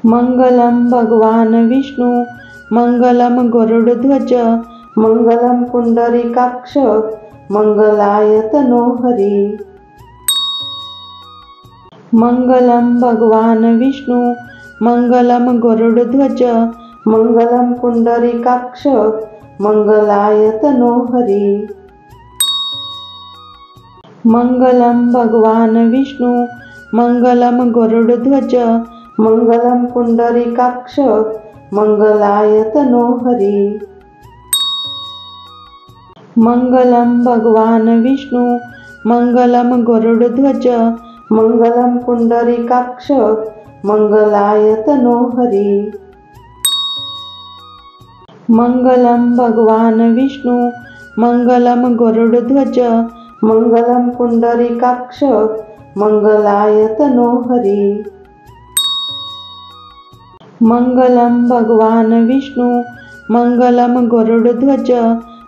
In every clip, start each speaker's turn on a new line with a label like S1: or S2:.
S1: मंगलम भगवान विष्णु मंगलम गरुड़ध्वज मंगलम पुंडरीकाक्ष मंगलाय तनो हरि। मंगलम भगवान विष्णु मंगलम गरुड़ध्वज मंगलम पुंडरीकाक्ष मंगलाय तनो हरि। मंगलम भगवान विष्णु मंगलम गरुड़ध्वज मंगलम पुंडरीकाक्ष मंगलाय तनो हरि। मंगलम भगवान विष्णु मंगलम गरुड़ध्वज मंगलम पुंडरीकाक्ष मंगलाय तनो हरि। मंगलम भगवान विष्णु मंगलम गरुड़ध्वज मंगलम पुंडरीकाक्ष मंगलाय तनो हरि। मंगलम भगवान विष्णु मंगलम गरुड़ध्वज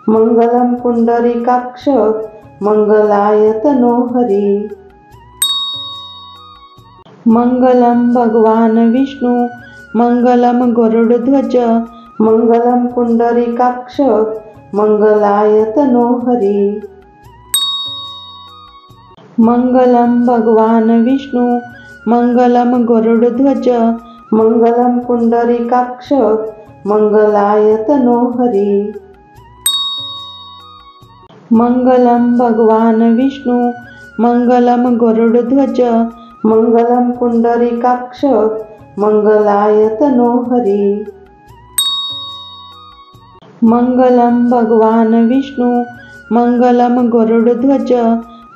S1: मंगलम पुंडरीकाक्ष मंगलाय तनो हरि। मंगलम भगवान विष्णु मंगलम गरुड़ध्वज मंगलम पुंडरीकाक्ष मंगलाय तनो हरि। मंगलम भगवान विष्णु मंगलम गरुड़ध्वज मंगलम पुंडरीकाक्ष मंगलाय तनो हरि। मंगलम भगवान विष्णु मंगलम गरुड़ध्वज मंगलम पुंडरीकाक्ष मंगलाय तनो हरि। मंगलम भगवान विष्णु मंगलम गरुड़ध्वज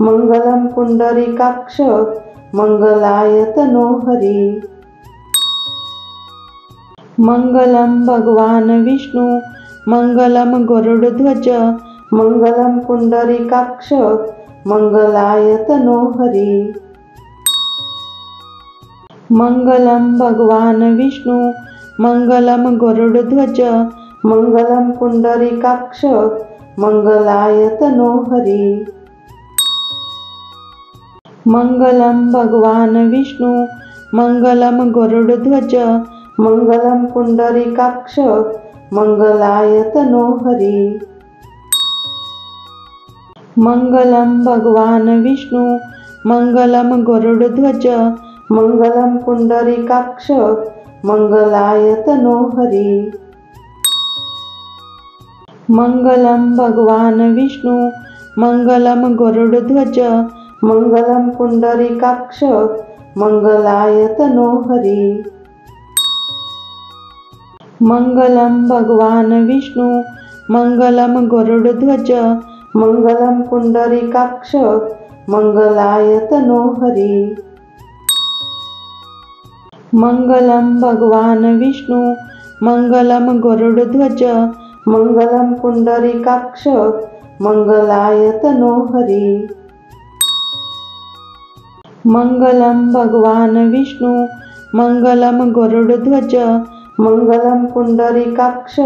S1: मंगलम पुंडरीकाक्ष मंगलाय तनो हरि। मंगलम भगवान विष्णु मंगलम गरुड़ध्वज मंगलम पुंडरीकाक्ष मंगलाय तनो हरि। मंगलम भगवान विष्णु मंगलम गरुड़ध्वज मंगलम पुंडरीकाक्ष मंगलाय तनो हरि। मंगलम भगवान विष्णु मंगलम गरुड़ध्वज मंगलम पुंडरीकाक्ष मंगलाय तनो हरि। मंगलम भगवान विष्णु मंगलम गरुड़ध्वज मंगलम पुंडरीकाक्ष मंगलाय तनो हरि। मंगलम भगवान विष्णु मंगलम गरुड़ध्वज मंगलम पुंडरीकाक्ष मंगलाय तनो हरि। मंगलम भगवान विष्णु मंगलम गरुड़ध्वज मंगलम पुंडरीकाक्ष मंगलाय तनो हरि। मंगलम भगवान विष्णु मंगलम गरुड़ध्वज मंगलम पुंडरीकाक्ष मंगलाय तनो हरि। मंगलम भगवान विष्णु मंगलम गरुड़ध्वज मंगलम पुंडरीकाक्ष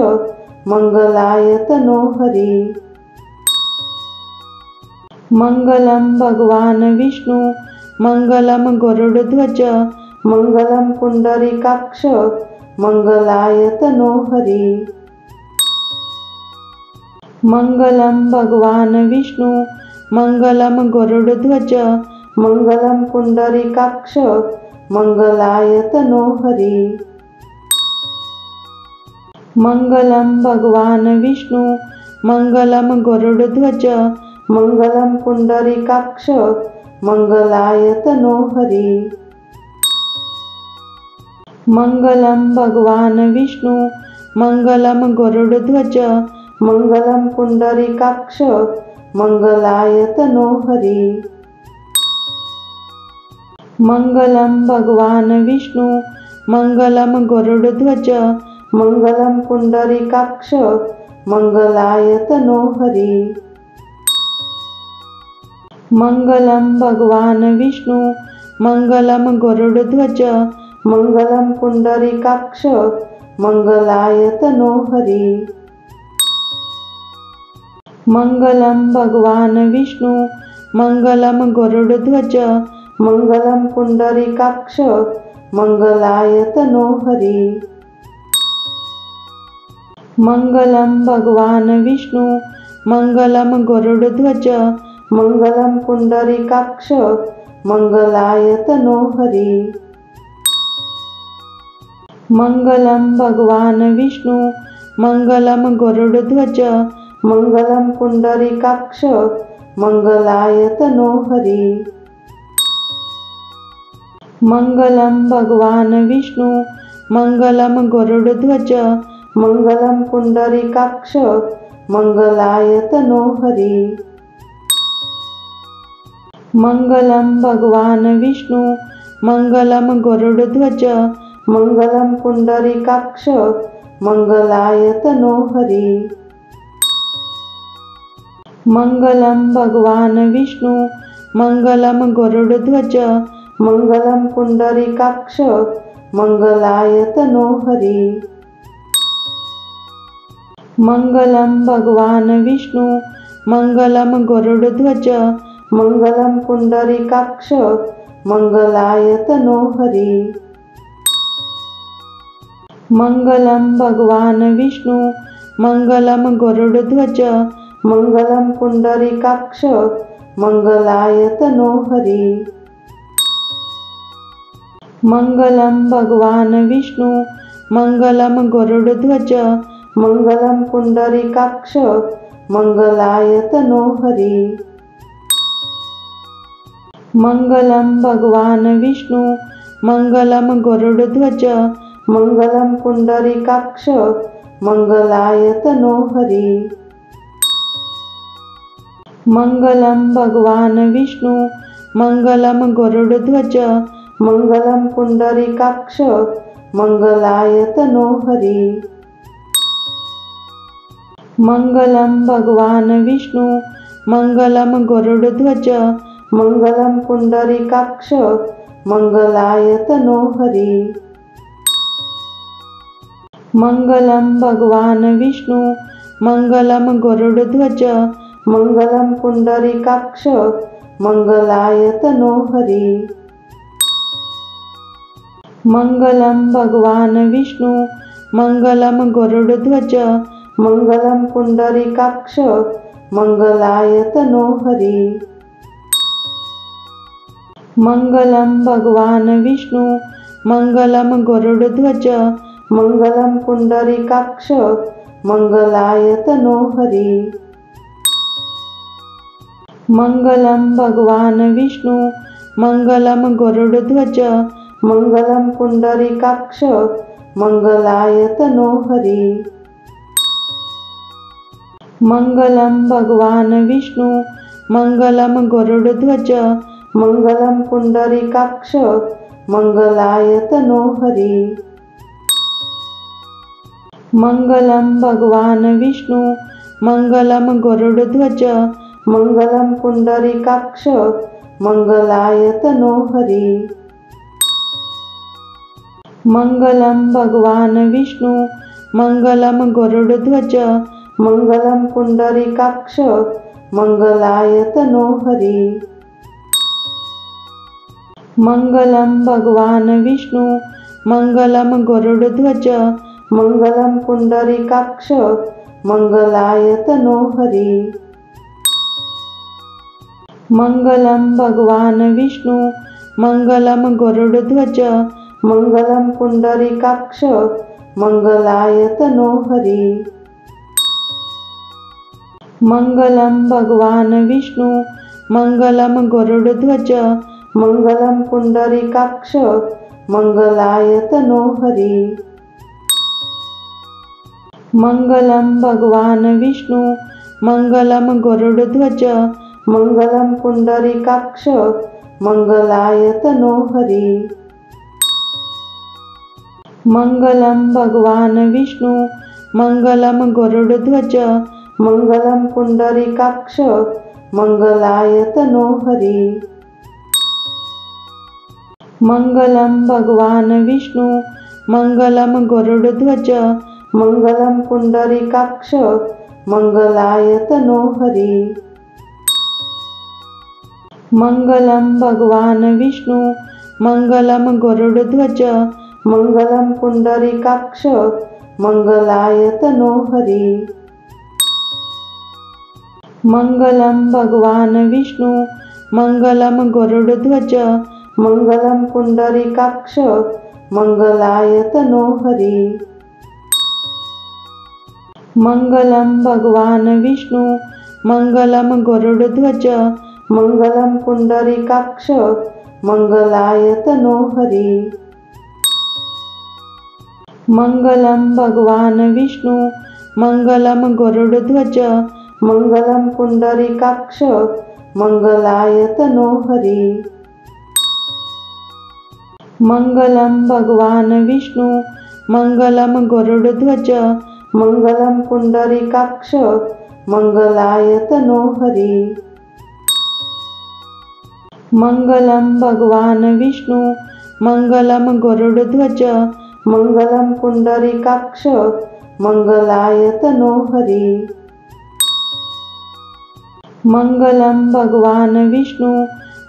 S1: मंगलाय तनो हरि। मंगलम भगवान विष्णु मंगलम गरुड़ध्वज मंगलम पुंडरीकाक्ष मंगलाय तनो हरि। मंगलम भगवान विष्णु मंगलम गरुड़ध्वज मंगलम पुंडरीकाक्ष मंगलाय तनो हरि। मंगलम भगवान विष्णु मंगलम गरुड़ध्वज मंगलम पुंडरीकाक्ष मंगलाय तनो हरि। मंगलम भगवान विष्णु मंगलम गरुड़ध्वज मंगलम पुंडरीकाक्ष मंगलाय तनो हरि। मंगलम भगवान विष्णु मंगलम गरुड़ध्वज मंगलम पुंडरीकाक्ष मंगलाय तनो हरि। मंगलम भगवान विष्णु मंगलम गरुड़ध्वज मंगलम पुंडरीकाक्ष मंगलाय तनो हरि। मंगलम भगवान विष्णु मंगलम गरुड़ध्वज मंगलम पुंडरीकाक्ष मंगलाय तनो हरि। मंगलम भगवान विष्णु मंगलम गरुड़ध्वज मंगलम पुंडरीकाक्ष मंगलाय तनो हरि। मंगलम भगवान विष्णु मंगलम गरुड़ध्वज मंगलम पुंडरीकाक्ष मंगलाय तनो हरि। मंगलम भगवान विष्णु मंगलम गरुड़ध्वज मंगलम पुंडरीकाक्ष मंगलाय तनो हरि। मंगलम भगवान विष्णु मंगलम गरुड़ध्वज मंगलम पुंडरीकाक्ष मंगलाय तनो हरि। मंगलम भगवान विष्णु मंगलम गरुड़ध्वज मंगलम पुंडरीकाक्ष मंगलाय तनो हरि। मंगलम भगवान विष्णु मंगलम गरुड़ध्वज मंगलम पुंडरीकाक्ष मंगलाय तनो हरि। मंगलम भगवान विष्णु मंगलम गरुड़ध्वज मंगलम पुंडरीकाक्ष मंगलाय तनो हरि। मंगलम भगवान विष्णु मंगलम गरुड़ध्वज मंगलम पुंडरीकाक्ष मंगलाय तनो हरि। मंगलम भगवान विष्णु मंगलम गरुड़ध्वज मंगलम पुंडरीकाक्ष मंगलाय तनो हरि। मंगलम भगवान विष्णु मंगलम गरुड़ध्वज मंगलम पुंडरीकाक्ष मंगलाय तनो हरि। मंगलम भगवान विष्णु मंगलम गरुड़ध्वज मंगलम पुंडरीकाक्ष मंगलाय तनो हरि। मंगलम भगवान विष्णु मंगलम गरुड़ध्वज मंगलम पुंडरीकाक्ष मंगलाय तनो हरि। मंगलम भगवान विष्णु मंगलम गरुड़ध्वज मंगलम पुंडरीकाक्ष मंगलाय तनो हरि। मंगलम भगवान विष्णु मंगलम गरुड़ध्वज मंगलम पुंडरीकाक्ष मंगलाय तनो हरि। मंगलम भगवान विष्णु मंगलम गरुड़ध्वज मंगलम पुंडरीकाक्ष मंगलाय तनो हरि। मंगलम भगवान विष्णु मंगलम गरुड़ध्वज मंगलम पुंडरीकाक्ष मंगलाय तनो हरि। मंगलम भगवान विष्णु मंगलम गरुड़ध्वज मंगलम पुंडरीकाक्ष मंगलाय तनो हरि। मंगलम भगवान विष्णु मंगलम गरुड़ध्वज मंगलम पुंडरीकाक्ष मंगलाय तनो हरि। मंगलम भगवान विष्णु मंगलम गरुड़ध्वज मंगलम पुंडरीकाक्ष मंगलाय तनो हरि। मंगलम भगवान विष्णु मंगलम गरुड़ध्वज मंगलम पुंडरीकाक्ष मंगलाय तनो हरि। मंगलम भगवान विष्णु मंगलम गरुड़ध्वज मंगलम पुंडरीकाक्ष मंगलाय तनो हरि। मंगलम भगवान विष्णु मंगलम गरुड़ध्वज मंगलम पुंडरीकाक्ष मंगलाय तनो हरि। मंगलम भगवान विष्णु मंगलम गरुड़ध्वज मंगलम पुंडरीकाक्ष मंगलाय तनो हरि। मंगलम भगवान विष्णु मंगलम गरुड़ध्वज मंगलम पुंडरीकाक्ष मंगलाय तनो हरि। मंगलम भगवान विष्णु मङ्गलं गरुडध्वज मङ्गलं पुण्डरीकाक्ष मङ्गलाय तनो हरि। मङ्गलं भगवान् विष्णु मङ्गलं गरुडध्वज मङ्गलं पुण्डरीकाक्ष मङ्गलाय तनो हरि। मङ्गलं भगवान् विष्णु मङ्गलं गरुडध्वज मङ्गलं पुण्डरीकाक्ष मङ्गलाय तनो हरि। मङ्गलं भगवान् विष्णु मङ्गलं गरुडध्वज मङ्गलं पुण्डरीकाक्ष मङ्गलाय तनो हरि। मङ्गलं भगवान् विष्णु मङ्गलं गरुडध्वज मङ्गलं पुण्डरीकाक्ष मङ्गलाय तनो हरि। मङ्गलं भगवान् विष्णु मङ्गलं गरुडध्वज मङ्गलं पुण्डरीकाक्ष मङ्गलाय तनो हरि। मङ्गलं भगवान् विष्णु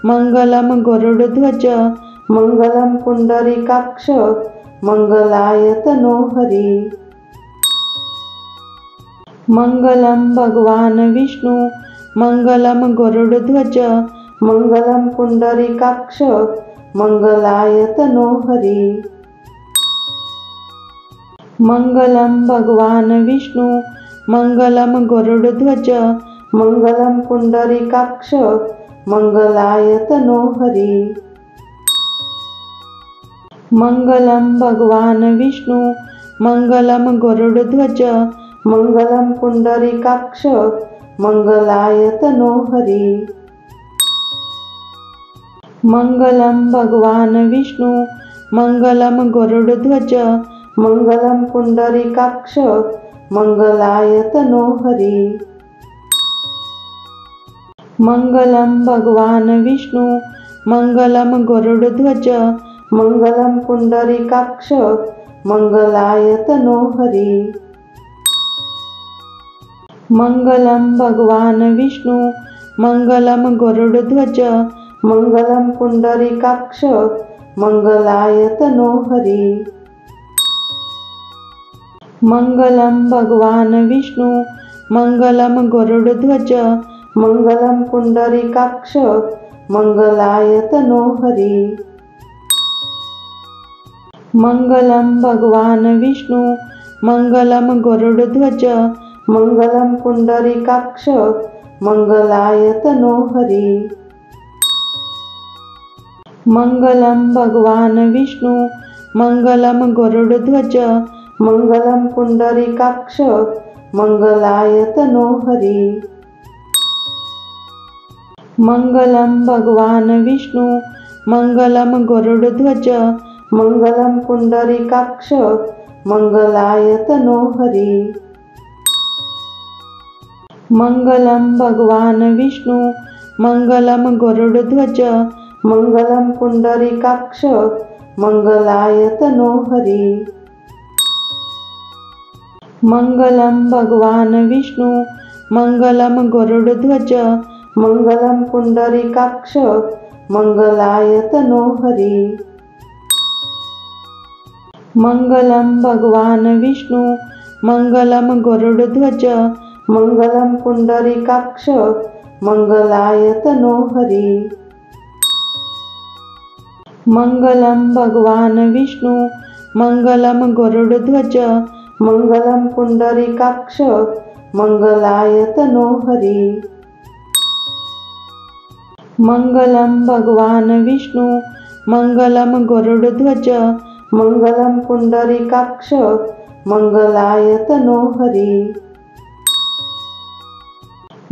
S1: मङ्गलं गरुडध्वज मङ्गलं पुण्डरीकाक्ष मङ्गलाय तनो हरि। मङ्गलं भगवान् विष्णु मङ्गलं गरुडध्वज मङ्गलं पुण्डरीकाक्ष मङ्गलाय तनो हरि। मङ्गलं भगवान् विष्णु मङ्गलं गरुडध्वज मङ्गलं पुण्डरीकाक्ष मङ्गलाय तनो हरि। मङ्गलं भगवान् विष्णु मङ्गलं गरुडध्वज मङ्गलं पुण्डरीकाक्ष मङ्गलाय तनो हरि। मङ्गलं भगवान् विष्णु मङ्गलं गरुडध्वज मङ्गलं पुण्डरीकाक्ष मङ्गलाय तनो हरि। मङ्गलं भगवान् विष्णु मङ्गलं गरुडध्वज मङ्गलं पुण्डरीकाक्ष मङ्गलाय तनो हरि। मङ्गलं भगवान् विष्णु मङ्गलं गरुडध्वज मङ्गलं पुण्डरीकाक्ष मङ्गलाय तनो हरि। मङ्गलं भगवान् विष्णु मङ्गलं गरुडध्वज मङ्गलं पुण्डरीकाक्ष मङ्गलाय तनो हरि। मङ्गलं भगवान् विष्णु मङ्गलं गरुडध्वज मङ्गलं पुण्डरीकाक्ष मङ्गलाय तनो हरि। मङ्गलं भगवान् विष्णु मङ्गलं गरुडध्वज मङ्गलं पुण्डरीकाक्ष मङ्गलाय तनो हरि। मङ्गलं भगवान् विष्णु मङ्गलं गरुडध्वज मङ्गलं पुण्डरीकाक्ष मङ्गलाय तनो हरि। मङ्गलं भगवान् विष्णु मङ्गलं गरुडध्वज मङ्गलं पुण्डरीकाक्ष मङ्गलाय तनो हरि। मङ्गलं भगवान् विष्णु मङ्गलं गरुडध्वज मङ्गलं पुण्डरीकाक्ष मङ्गलाय तनो हरि। मङ्गलं भगवान् विष्णु मङ्गलं गरुडध्वज मङ्गलं पुण्डरीकाक्ष मङ्गलाय तनो हरि। मङ्गलं भगवान् विष्णु मङ्गलं गरुडध्वज मङ्गलं पुण्डरीकाक्ष मङ्गलाय तनो हरि। मङ्गलं भगवान् विष्णु मङ्गलं गरुडध्वज मङ्गलं पुण्डरीकाक्ष मङ्गलाय तनो हरि।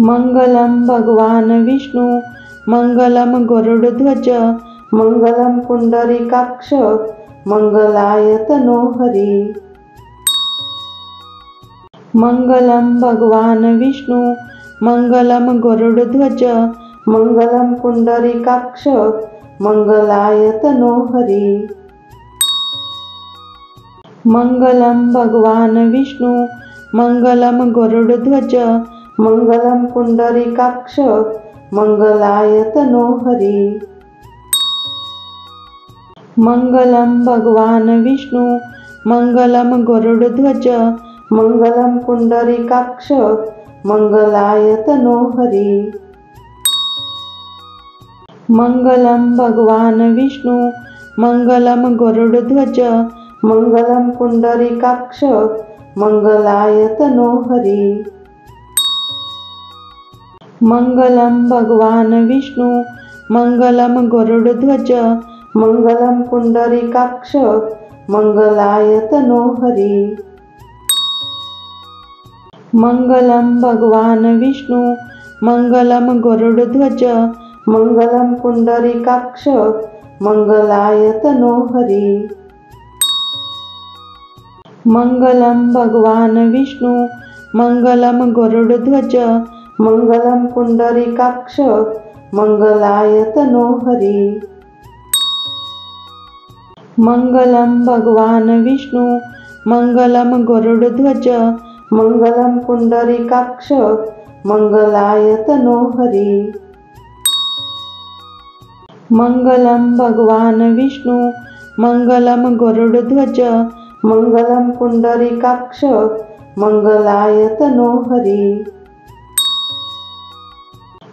S1: मङ्गलं भगवान् विष्णु मङ्गलं गरुडध्वज मङ्गलं पुण्डरीकाक्ष मङ्गलाय तनो हरि। मङ्गलं भगवान् विष्णु मङ्गलं गरुडध्वज मङ्गलं पुण्डरीकाक्ष मङ्गलाय तनो हरि। मङ्गलं भगवान् विष्णु मङ्गलं गरुडध्वज मङ्गलं पुण्डरीकाक्ष मङ्गलाय तनो हरि। मंगलम भगवान विष्णु मंगलम गरुड़ध्वज मंगलम पुंडरीकाक्ष मंगलाय तनो हरि। मंगलम भगवान विष्णु मंगलम गरुड़ध्वज मंगलम पुंडरीकाक्ष मंगलाय तनो हरि। मंगलम भगवान विष्णु मंगलम गरुड़ध्वज मंगलम पुंडरीकाक्ष मंगलाय तनो हरि। मंगलम भगवान विष्णु मंगलम गरुड़ध्वज मंगलम पुंडरीकाक्ष मंगलाय तनो हरि। मंगलम भगवान विष्णु मंगलम गरुड़ध्वज मंगलम पुंडरीकाक्ष मंगलाय तनो हरि। मंगलम भगवान विष्णु मंगलम गरुड़ध्वज मंगलम पुंडरीकाक्ष मंगलाय तनो हरि। मंगलम भगवान विष्णु मंगलम गरुड़ध्वज मंगलम पुंडरीकाक्ष मंगलाय तनो हरि।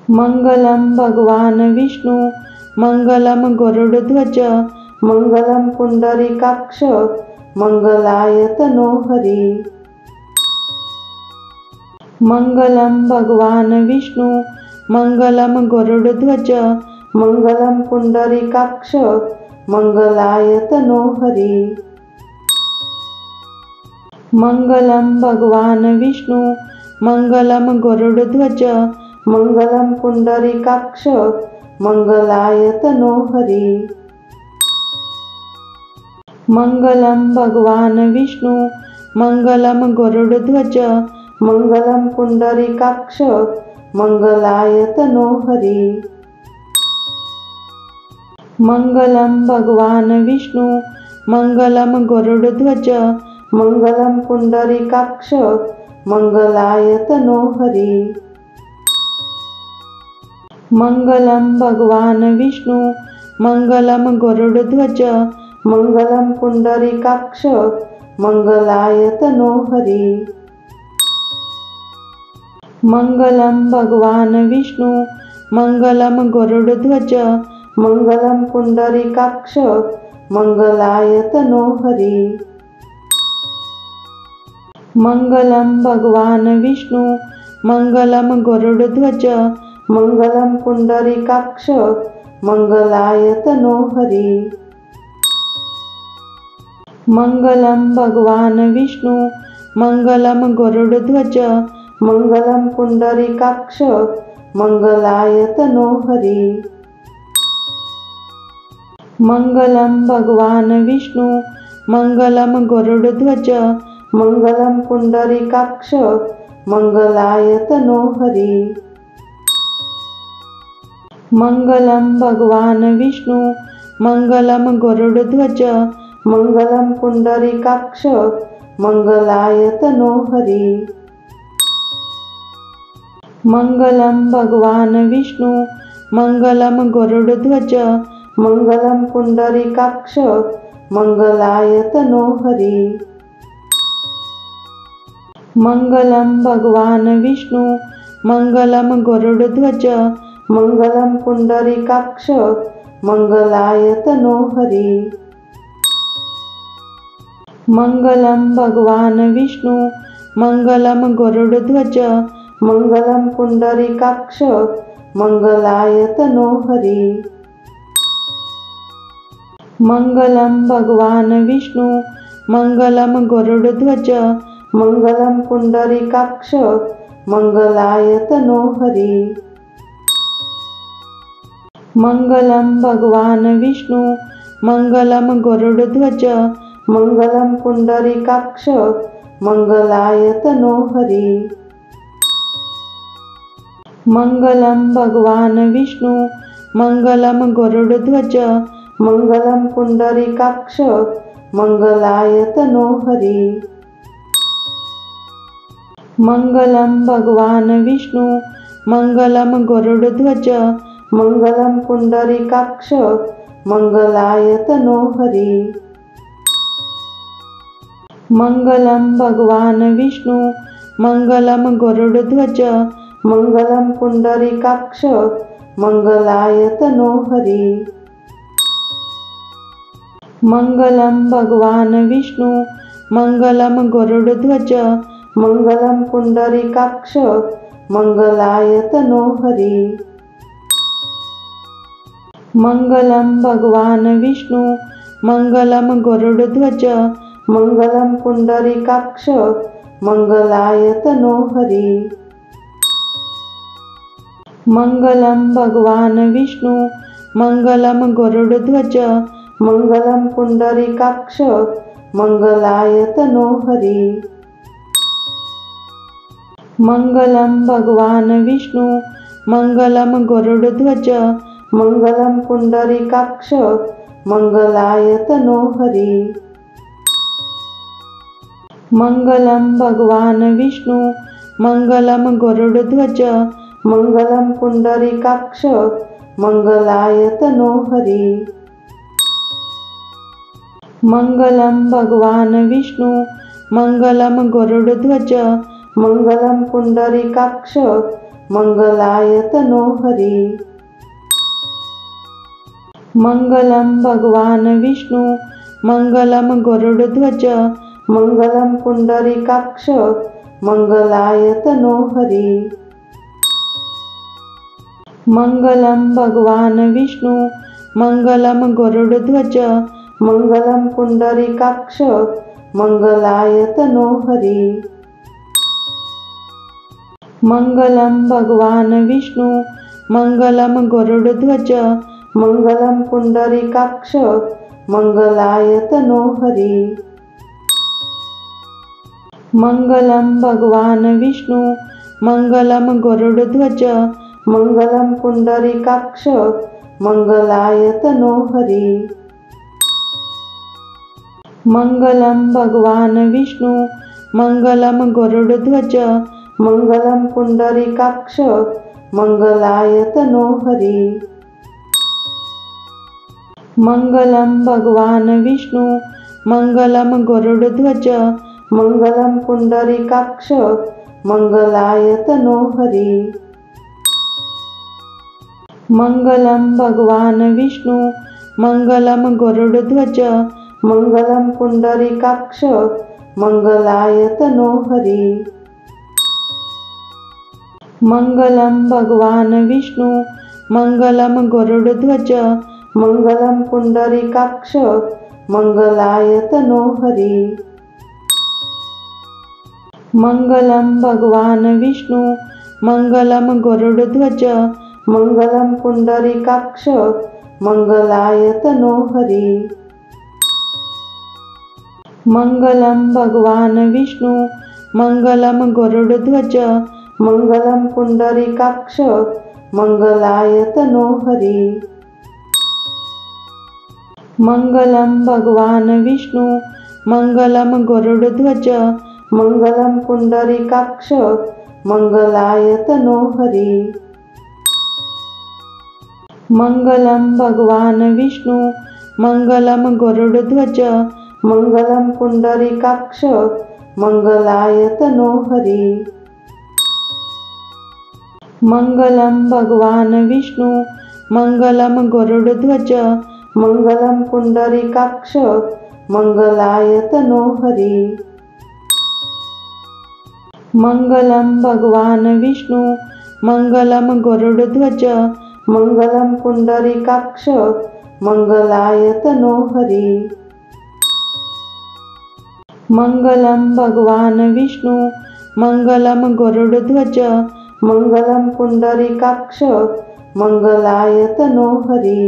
S1: मंगलम भगवान विष्णु मंगलम गरुड़ध्वज मंगलम पुंडरीकाक्ष मंगलाय तनो हरि। मंगलम भगवान विष्णु मंगलम गरुड़ध्वज मंगलम पुंडरीकाक्ष मंगलाय तनो हरि। मंगलम भगवान विष्णु मंगलम गरुड़ध्वज मंगलम पुंडरीकाक्ष मंगलाय तनो हरि। मंगलम भगवान विष्णु मंगलम गरुड़ध्वज मंगलम पुंडरीकाक्ष मंगलाय तनो हरि। मंगलम भगवान विष्णु मंगलम गरुड़ध्वज मंगलम पुंडरीकाक्ष मंगलाय तनो हरि। मंगलम भगवान विष्णु मंगलम गरुड़ध्वज मंगलम पुंडरीकाक्ष मंगलाय तनो हरि। मंगलम भगवान विष्णु मंगलम गरुड़ध्वज मंगलम पुंडरीकाक्ष मंगलाय तनो हरि। मंगलम भगवान विष्णु मंगलम गरुड़ध्वज मंगलम पुंडरीकाक्ष मंगलाय तनो हरि। मंगलम भगवान विष्णु मंगलम गरुड़ध्वज मंगलम पुंडरीकाक्ष मंगलाय तनो हरि। मंगलम भगवान विष्णु मंगलम गरुड़ध्वज मंगलम पुंडरीकाक्ष मंगलाय तनो हरि। मंगलम भगवान विष्णु मंगलम गरुड़ध्वज मंगलम पुंडरीकाक्ष मंगलाय तनो हरि। मंगलम भगवान विष्णु मंगलम गरुड़ध्वज मंगलम पुंडरीकाक्ष मंगलाय तनो हरि। मंगलम भगवान विष्णु मंगलम गरुड़ध्वज मंगलम पुंडरीकाक्ष मंगलाय तनो हरि। मंगलम भगवान विष्णु मंगलम गरुड़ध्वज मंगलम पुंडरीकाक्ष मंगलाय तनो हरि। मंगलम भगवान विष्णु मंगलम गरुड़ध्वज मंगलम पुंडरीकाक्ष मंगलाय तनो हरि। मंगलम भगवान विष्णु मंगलम गरुड़ध्वज मंगलम पुंडरीकाक्ष मंगलाय तनो हरि। मंगलम भगवान विष्णु मंगलम गरुड़ध्वज मंगलम पुंडरीकाक्ष मंगलाय तनो हरि। मंगलम भगवान विष्णु मंगलम गरुड़ध्वज मंगलम पुंडरीकाक्ष मंगलाय तनोहरि। मंगलम भगवान विष्णु मंगलम गरुड़ध्वज मंगलम पुंडरीकाक्ष मंगलाय तनोहरि। मंगलम भगवान विष्णु मंगलम गरुड़ध्वज मंगलम पुंडरीकाक्ष मंगलाय तनोहरि। मंगलम भगवान विष्णु मंगलम गरुड़ध्वज मंगलम पुंडरीकाक्ष मंगलाय तनोहरि। मंगलम भगवान विष्णु मंगलम गरुड़ध्वज मंगलम पुंडरीकाक्ष मंगलाय तनोहरि। मंगलम भगवान विष्णु मंगलम गरुड़ध्वज मंगलम पुंडरीकाक्ष मंगलाय तनोहरि। मंगलम भगवान विष्णु मंगलम गरुड़ध्वज मंगलम पुंडरीकाक्ष मंगलाय तनोहरि। मंगलम भगवान विष्णु मंगलम गरुड़ध्वज मंगलम पुंडरीकाक्ष मंगलाय तनोहरि। मंगलम भगवान विष्णु मंगलम गरुड़ध्वज मंगलम पुंडरीकाक्ष मंगलाय तनोहरि। मंगलम भगवान विष्णु मंगलम गरुड़ध्वज मंगलम पुंडरीकाक्ष मंगलाय तनोहरि। मंगलम भगवान विष्णु मंगलम गरुड़ध्वज मंगलम पुंडरीकाक्ष मंगलाय तनोहरि। मंगलम भगवान विष्णु मंगलम गरुड़ध्वज मंगलम पुंडरीकाक्ष मंगलाय तनोहरि। मंगलम भगवान विष्णु मंगलम गरुड़ध्वज मंगलम पुंडरीकाक्ष मंगलाय तनोहरि। मंगलम भगवान विष्णु मंगलम गरुड़ध्वज मंगलम पुंडरीकाक्ष मंगलाय तनोहरि। मंगलम भगवान विष्णु मंगलम गरुड़ध्वज मंगलम पुंडरीकाक्ष मंगलाय तनोहरि। मंगलम भगवान विष्णु मंगलम गरुड़ध्वज मंगलम पुंडरीकाक्ष मंगलाय तनोहरि। मंगलम भगवान विष्णु मंगलम गरुड़ध्वज मंगलम पुंडरीकाक्ष मंगलाय तनोहरि। मंगलम भगवान विष्णु मंगलम गरुड़ध्वज मंगलम पुंडरीकाक्ष मंगलाय तनोहरि। मंगलम भगवान विष्णु मंगलम गरुड़ध्वज मंगलम पुंडरीकाक्ष मंगलाय तनोहरि। मंगलम भगवान विष्णु मंगलम गरुड़ध्वज मंगलम पुंडरीकाक्ष मंगलाय तनोहरि। मंगलम भगवान विष्णु मंगलम गरुड़ध्वज मंगलम पुंडरीकाक्ष मंगलाय तनोहरि। मंगलम भगवान विष्णु मंगलम गरुड़ध्वज मंगलम पुंडरीकाक्ष मंगलाय तनोहरि। मंगलम भगवान विष्णु मंगलम गरुड़ध्वज मंगलम पुंडरीकाक्ष मंगलाय तनोहरि।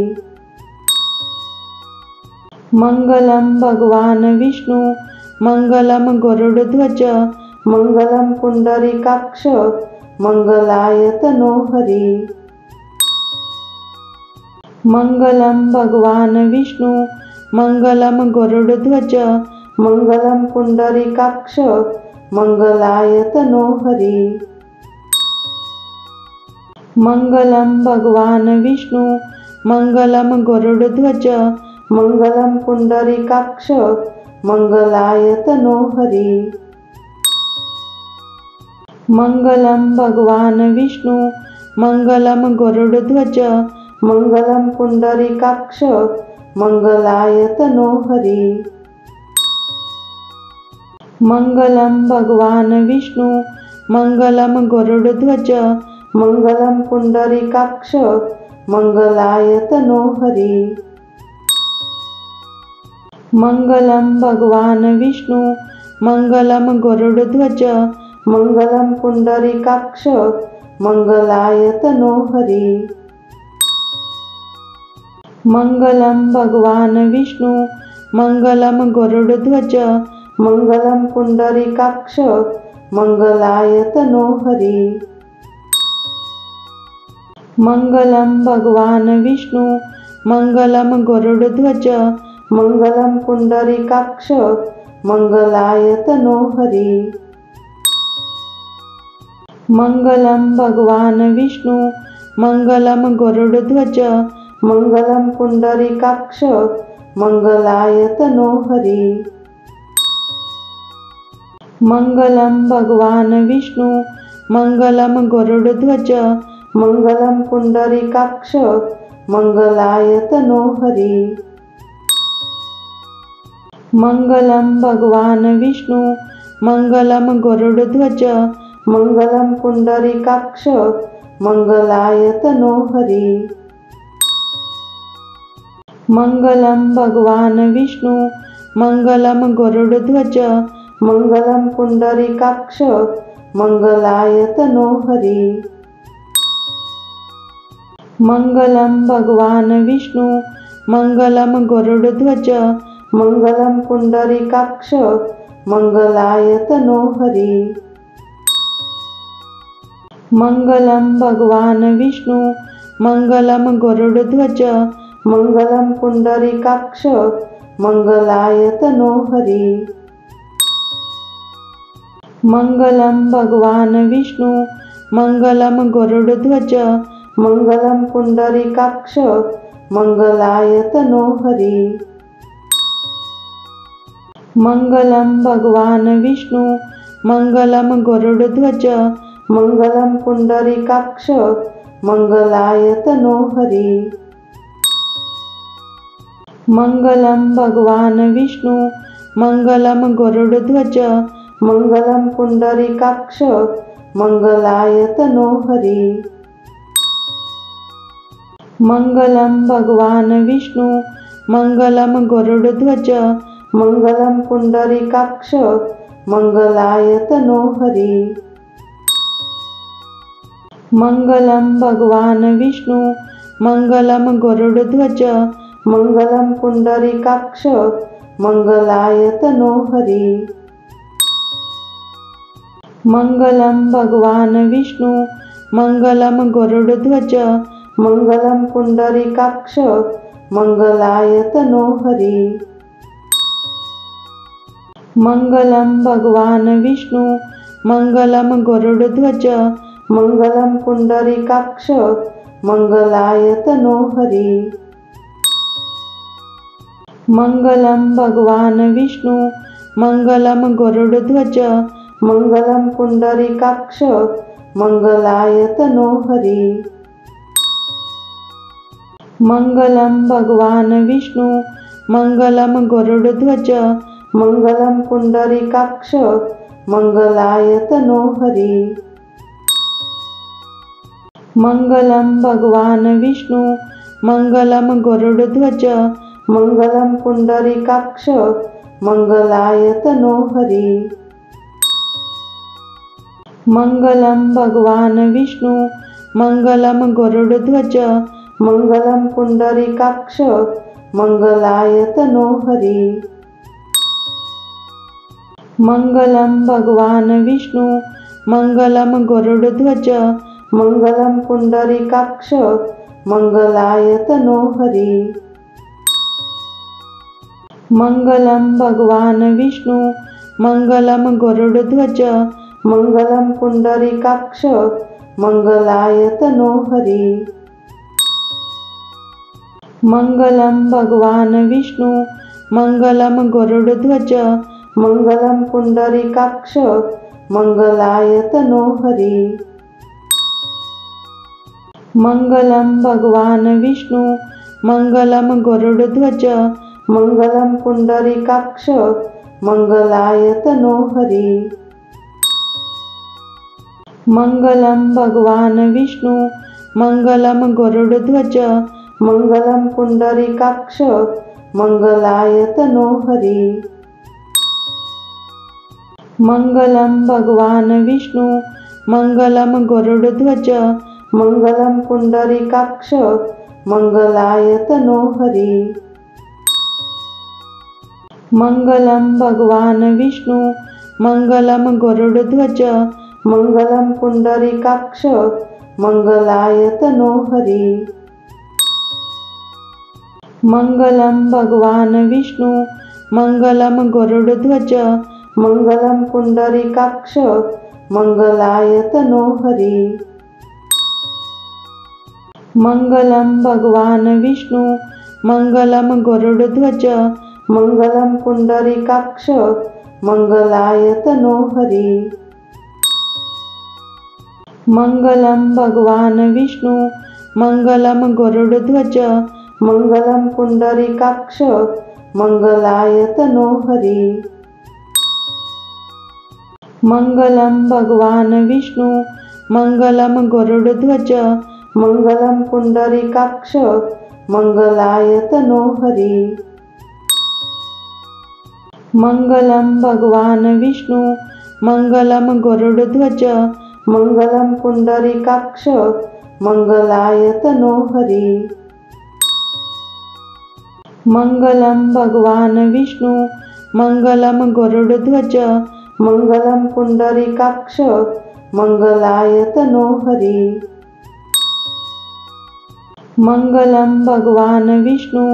S1: मंगलम भगवान विष्णु मंगलम गरुड़ध्वज मंगलम पुंडरीकाक्ष मंगलाय तनोहरि। मंगलम भगवान विष्णु मंगलम गरुड़ध्वज मंगलम पुंडरीकाक्ष मंगलाय तनोहरि। मंगलम भगवान विष्णु मङ्गलं गरुडध्वज मङ्गलं पुण्डरीकाक्ष मङ्गलायतनो हरि। मङ्गलं भगवान् विष्णु मङ्गलं गरुडध्वज मङ्गलं पुण्डरीकाक्ष मङ्गलायतनो हरि। मङ्गलं भगवान् विष्णु मङ्गलं गरुडध्वज मङ्गलं पुण्डरीकाक्ष मङ्गलायतनो हरि। मङ्गलं भगवान् विष्णु मङ्गलं गरुडध्वज मङ्गलं पुण्डरीकाक्ष मङ्गलायतनो हरि। मङ्गलं भगवान् विष्णु मङ्गलं गरुडध्वज मङ्गलं पुण्डरीकाक्ष मङ्गलायतनो हरि। मङ्गलं भगवान् विष्णु मङ्गलं गरुडध्वज मङ्गलं पुण्डरीकाक्ष मङ्गलायतनो हरि। मङ्गलं भगवान् विष्णु मङ्गलं गरुडध्वज मङ्गलं पुण्डरीकाक्ष मङ्गलायतनो हरि। मङ्गलं भगवान् विष्णु मङ्गलं गरुडध्वज मङ्गलं पुण्डरीकाक्ष मङ्गलायतनो हरि। मङ्गलं भगवान् विष्णु मङ्गलं गरुडध्वज मङ्गलं पुण्डरीकाक्ष मङ्गलायतनो हरि। मङ्गलं भगवान् विष्णु मङ्गलं गरुडध्वज मङ्गलं पुण्डरीकाक्ष मङ्गलायतनो हरि। मङ्गलं भगवान् विष्णु मङ्गलं गरुडध्वज मङ्गलं पुण्डरीकाक्ष मङ्गलायतनो हरि। मङ्गलं भगवान् विष्णु मङ्गलं गरुडध्वज मङ्गलं पुण्डरीकाक्ष मङ्गलायतनो हरि। मङ्गलं भगवान् विष्णु मङ्गलं गरुडध्वज मङ्गलं पुण्डरीकाक्ष मङ्गलायतनो हरि। मङ्गलं भगवान् विष्णु मङ्गलं गरुडध्वज मङ्गलं पुण्डरीकाक्ष मङ्गलायतनो हरि। मङ्गलं भगवान् विष्णु मङ्गलं गरुडध्वज मङ्गलं पुण्डरीकाक्ष मङ्गलायतनो हरि। मङ्गलं भगवान् विष्णु मङ्गलं गरुडध्वज मङ्गलं पुण्डरीकाक्ष मङ्गलायतनो हरि। मङ्गलं भगवान् विष्णु मङ्गलं गरुडध्वज मङ्गलं पुण्डरीकाक्ष मङ्गलायतनो हरि। मङ्गलं भगवान् विष्णु मङ्गलं गरुडध्वज मङ्गलं पुण्डरीकाक्ष मङ्गलायतनो हरि। मङ्गलं भगवान् विष्णु मङ्गलं गरुडध्वज मङ्गलं पुण्डरीकाक्ष मङ्गलायतनो हरि। मङ्गलं भगवान् विष्णु मङ्गलं गरुडध्वज मङ्गलं पुण्डरीकाक्ष मङ्गलायतनो हरि। मङ्गलं भगवान् विष्णु मङ्गलं गरुडध्वज मङ्गलं पुण्डरीकाक्ष मङ्गलायतनो हरि। मङ्गलं भगवान् विष्णु मङ्गलं गरुडध्वज मङ्गलं पुण्डरीकाक्ष मङ्गलायतनो हरि। मङ्गलं भगवान् विष्णु मङ्गलं गरुडध्वज मङ्गलं पुण्डरीकाक्ष मङ्गलायतनो हरि। मङ्गलं भगवान् विष्णु मङ्गलं गरुडध्वज मङ्गलं पुण्डरीकाक्ष मङ्गलायतनो हरि। मङ्गलं भगवान् विष्णु मङ्गलं गरुडध्वज मङ्गलं पुण्डरीकाक्ष मङ्गलायतनो हरि। मंगलम भगवान विष्णु मंगलम गरुडध्वज मंगलम पुंडरीकाक्ष मंगलाय तनो हरी। मंगलम भगवान विष्णु मंगलम गरुडध्वज मंगलम पुंडरीकाक्ष मंगलाय तनो हरी। मंगलम भगवान विष्णु मंगलम गरुडध्वज मंगलम पुंडरीकाक्ष मंगलाय तनो हरी। मंगलम भगवान विष्णु मंगलम गरुडध्वज मंगलम पुंडरीकाक्ष मंगलाय तनो हरी। मंगलम भगवान विष्णु मंगलम गरुडध्वज मंगलम पुंडरीकाक्ष मंगलाय तनो हरी। मंगलम भगवान विष्णु मंगलम गरुडध्वज मंगलम पुंडरीकाक्ष मंगलाय तनो हरी। मंगलम भगवान विष्णु मंगलम गरुडध्वज मंगलम पुंडरीकाक्ष मंगलाय तनो हरी। मंगलम भगवान विष्णु मंगलम गरुडध्वज मंगलम पुंडरीकाक्ष मंगलाय तनो हरी। मंगलम भगवान विष्णु मंगलम गरुडध्वज मंगलम पुंडरीकाक्ष मंगलाय तनो हरी। मंगलम भगवान विष्णु मंगलम गरुडध्वज मंगलम पुंडरीकाक्ष मंगलाय तनो हरी। मंगलम भगवान विष्णु मंगलम गरुडध्वज मंगलम पुंडरीकाक्ष मंगलाय तनो हरी। मंगलम भगवान विष्णु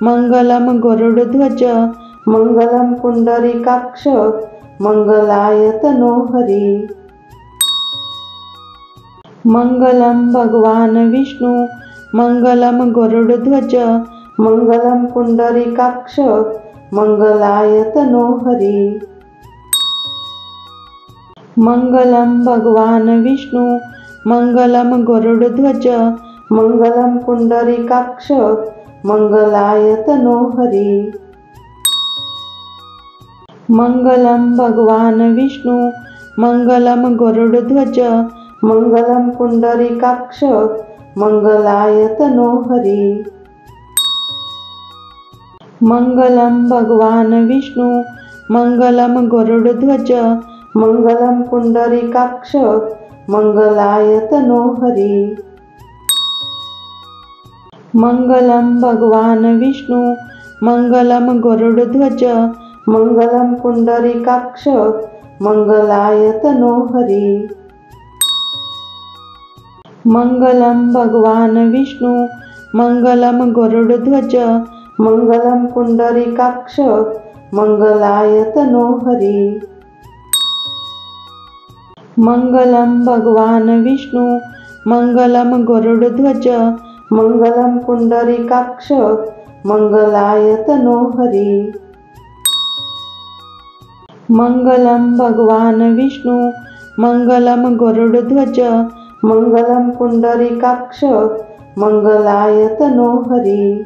S1: मंगलम गरुडध्वज मंगलम पुंडरीकाक्ष मंगलाय तनो हरी। मंगलम भगवान विष्णु मंगलम गरुडध्वज मंगलम पुंडरीकाक्ष मंगलाय तनो हरी। मंगलम भगवान विष्णु मंगलम गरुडध्वज मंगलम पुंडरीकाक्ष मंगलाय तनो हरी। मंगलम भगवान विष्णु मंगलम गरुडध्वज मंगलम पुंडरीकाक्ष मंगलाय तनो हरी। मंगलम भगवान विष्णु मंगलम गरुडध्वज मंगलम पुंडरीकाक्ष मंगलाय तनो हरी। मंगलम भगवान विष्णु मंगलम गरुडध्वज मंगलम पुंडरीकाक्ष मंगलाय तनो हरी। मंगलम भगवान विष्णु मंगलम गरुडध्वज मंगलम पुंडरीकाक्ष मंगलाय तनो हरी। मंगलम भगवान विष्णु मंगलम गरुडध्वज मंगलम पुंडरीकाक्ष मंगलाय तनो हरी। मंगलम भगवान विष्णु मंगलम गरुडध्वज मंगलम पुंडरीकाक्ष मंगलाय तनो हरी।